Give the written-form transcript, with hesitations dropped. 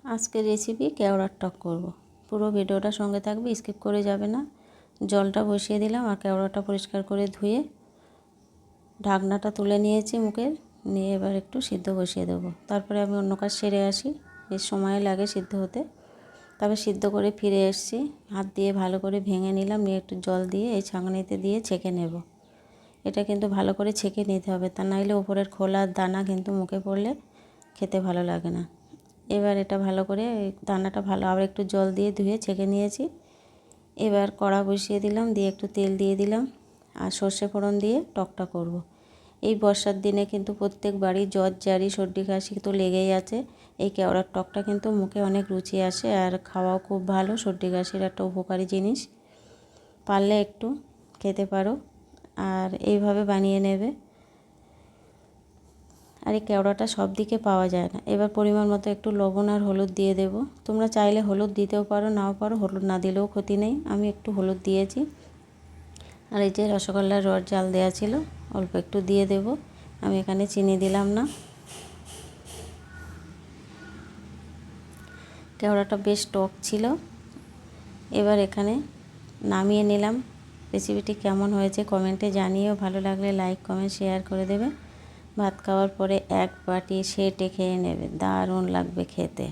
আজকের রেসিপি কেওড়ার টক করব। পুরো ভিডিওটা সঙ্গে থাকবে, স্কিপ করে যাবে না। জলটা বসিয়ে দিলাম আর কেওড়াটা পরিষ্কার করে ধুয়ে ঢাকনাটা তুলে নিয়েছি মুখের, নিয়ে এবার একটু সিদ্ধ বসিয়ে দেবো। তারপরে আমি অন্য কাজ সেরে আসি, বেশ সময় লাগে সিদ্ধ হতে। তবে সিদ্ধ করে ফিরে এসেছি, হাত দিয়ে ভালো করে ভেঙে নিলাম, নিয়ে একটু জল দিয়ে এই ছাঁকনিতে দিয়ে ছেঁকে নেব। এটা কিন্তু ভালো করে ছেঁকে নিতে হবে, তা নাইলে ওপরের খোলার দানা কিন্তু মুখে পড়লে খেতে ভালো লাগে না। এবার এটা ভালো করে দানাটা ভালো আবার একটু জল দিয়ে ধুয়ে ছেঁকে নিয়েছি। এবার কড়া বসিয়ে দিলাম, দিয়ে একটু তেল দিয়ে দিলাম আর সর্ষে ফোড়ন দিয়ে টকটা করব। এই বর্ষার দিনে কিন্তু প্রত্যেক বাড়ি জ্বর জারি সর্দি কাশি তো লেগেই আছে। এই কেওড়ার টকটা কিন্তু মুখে অনেক রুচি আসে আর খাওয়াও খুব ভালো, সর্দি কাশির একটা উপকারী জিনিস। পারলে একটু খেতে পারো আর এইভাবে বানিয়ে নেবে। আর এই কেওড়াটা সব দিকে পাওয়া যায় না। এবার পরিমাণ মতো একটু লবণ আর হলুদ দিয়ে দেব। তোমরা চাইলে হলুদ দিতেও পারো, নাও পারো, হলুদ না দিলেও ক্ষতি নেই। আমি একটু হলুদ দিয়েছি। আর এই যে রসগোল্লার রস জাল দেওয়া ছিল, অল্প একটু দিয়ে দেব। আমি এখানে চিনি দিলাম না। কেওড়াটা বেশ টক ছিল। এবার এখানে নামিয়ে নিলাম। রেসিপিটি কেমন হয়েছে কমেন্টে জানিও, ভালো লাগলে লাইক কমেন্ট শেয়ার করে দেবে। ভাত খাওয়ার পরে এক বাটি সেটে খেয়ে নেবে, দারুণ লাগবে খেতে।